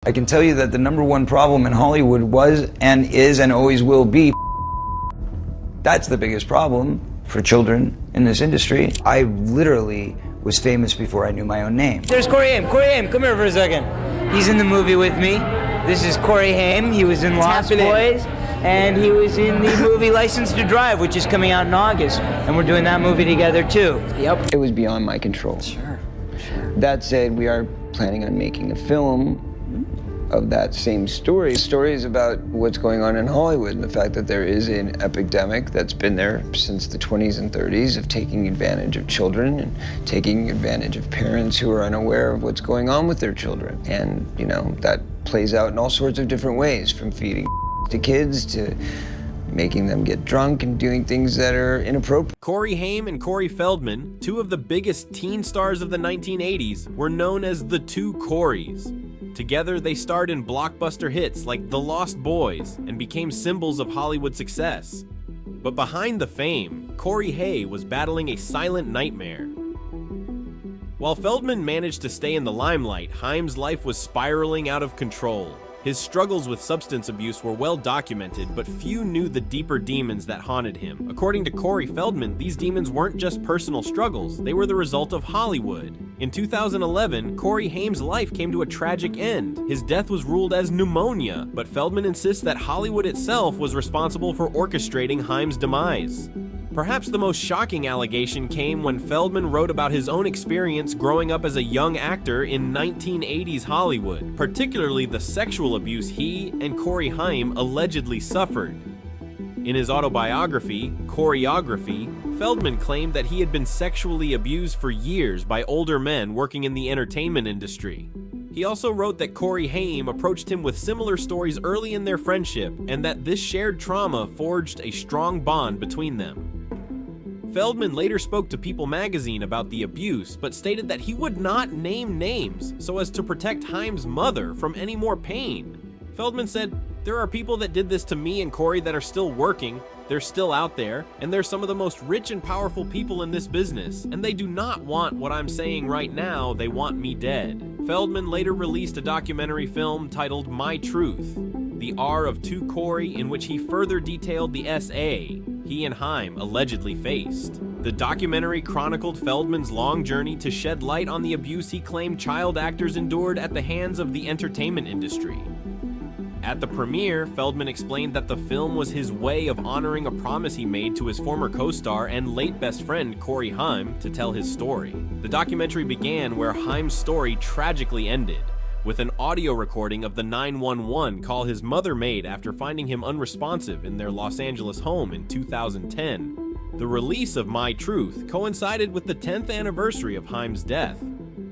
I can tell you that the #1 problem in Hollywood was and is and always will be. That's the biggest problem for children in this industry. I literally was famous before I knew my own name. There's Corey Haim. Corey Haim, come here for a second. He's in the movie with me. This is Corey Haim. He was in Lost Boys, and he was in the movie License to Drive, which is coming out in August, and we're doing that movie together too. Yep. It was beyond my control. Sure. That said, we are planning on making a film of that same story. Stories about what's going on in Hollywood and the fact that there is an epidemic that's been there since the 20s and 30s of taking advantage of children and taking advantage of parents who are unaware of what's going on with their children. And, you know, that plays out in all sorts of different ways, from feeding to kids to making them get drunk and doing things that are inappropriate. Corey Haim and Corey Feldman, two of the biggest teen stars of the 1980s, were known as the Two Coreys. Together, they starred in blockbuster hits like The Lost Boys and became symbols of Hollywood success. But behind the fame, Corey Haim was battling a silent nightmare. While Feldman managed to stay in the limelight, Haim's life was spiraling out of control. His struggles with substance abuse were well documented, but few knew the deeper demons that haunted him. According to Corey Feldman, these demons weren't just personal struggles, they were the result of Hollywood. In 2011, Corey Haim's life came to a tragic end. His death was ruled as pneumonia, but Feldman insists that Hollywood itself was responsible for orchestrating Haim's demise. Perhaps the most shocking allegation came when Feldman wrote about his own experience growing up as a young actor in 1980s Hollywood, particularly the sexual abuse he and Corey Haim allegedly suffered. In his autobiography, Choreography, Feldman claimed that he had been sexually abused for years by older men working in the entertainment industry. He also wrote that Corey Haim approached him with similar stories early in their friendship, and that this shared trauma forged a strong bond between them. Feldman later spoke to People magazine about the abuse, but stated that he would not name names so as to protect Haim's mother from any more pain. Feldman said, "There are people that did this to me and Corey that are still working, they're still out there, and they're some of the most rich and powerful people in this business, and they do not want what I'm saying right now, they want me dead." Feldman later released a documentary film titled My Truth, The R of Two Corey, in which he further detailed the SA he and Haim allegedly faced. The documentary chronicled Feldman's long journey to shed light on the abuse he claimed child actors endured at the hands of the entertainment industry. At the premiere, Feldman explained that the film was his way of honoring a promise he made to his former co-star and late best friend Corey Haim to tell his story. The documentary began where Haim's story tragically ended, with an audio recording of the 911 call his mother made after finding him unresponsive in their Los Angeles home in 2010. The release of My Truth coincided with the 10th anniversary of Haim's death.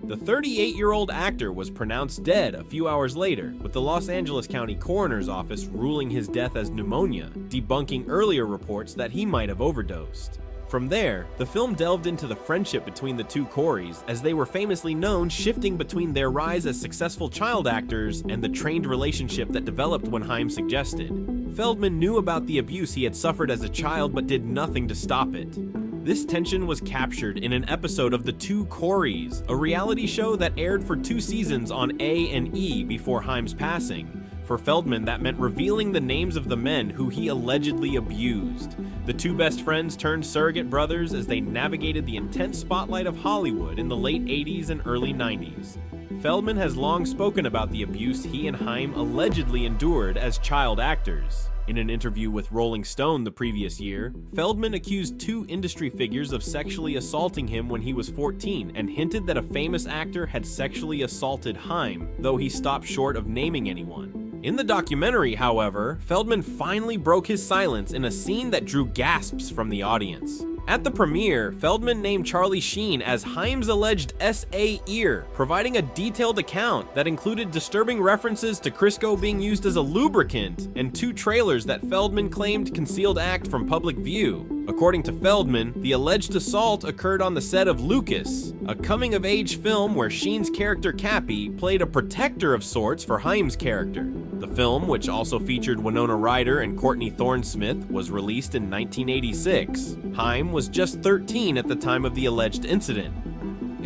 The 38-year-old actor was pronounced dead a few hours later, with the Los Angeles County Coroner's Office ruling his death as pneumonia, debunking earlier reports that he might have overdosed. From there, the film delved into the friendship between the two Coreys, as they were famously known shifting between their rise as successful child actors and the trained relationship that developed when Haim suggested. Feldman knew about the abuse he had suffered as a child but did nothing to stop it. This tension was captured in an episode of The Two Coreys, a reality show that aired for 2 seasons on A&E before Haim's passing. For Feldman, that meant revealing the names of the men who he allegedly abused. The two best friends turned surrogate brothers as they navigated the intense spotlight of Hollywood in the late 80s and early 90s. Feldman has long spoken about the abuse he and Haim allegedly endured as child actors. In an interview with Rolling Stone the previous year, Feldman accused 2 industry figures of sexually assaulting him when he was 14 and hinted that a famous actor had sexually assaulted Haim, though he stopped short of naming anyone. In the documentary, however, Feldman finally broke his silence in a scene that drew gasps from the audience. At the premiere, Feldman named Charlie Sheen as Haim's alleged SA ear, providing a detailed account that included disturbing references to Crisco being used as a lubricant and 2 trailers that Feldman claimed concealed act from public view. According to Feldman, the alleged assault occurred on the set of Lucas, a coming-of-age film where Sheen's character Cappy played a protector of sorts for Haim's character. The film, which also featured Winona Ryder and Courtney Thorne-Smith, was released in 1986. Haim was just 13 at the time of the alleged incident.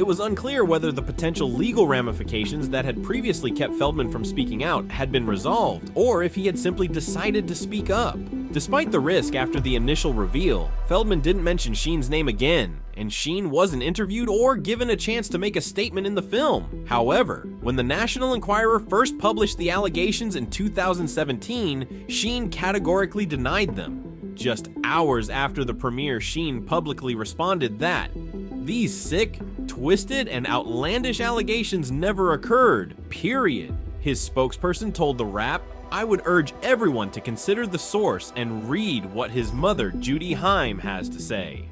It was unclear whether the potential legal ramifications that had previously kept Feldman from speaking out had been resolved, or if he had simply decided to speak up. Despite the risk after the initial reveal, Feldman didn't mention Sheen's name again, and Sheen wasn't interviewed or given a chance to make a statement in the film. However, when the National Enquirer first published the allegations in 2017, Sheen categorically denied them. Just hours after the premiere, Sheen publicly responded that these sick, twisted, and outlandish allegations never occurred, period. His spokesperson told The Wrap, "I would urge everyone to consider the source and read what his mother, Judy Haim, has to say."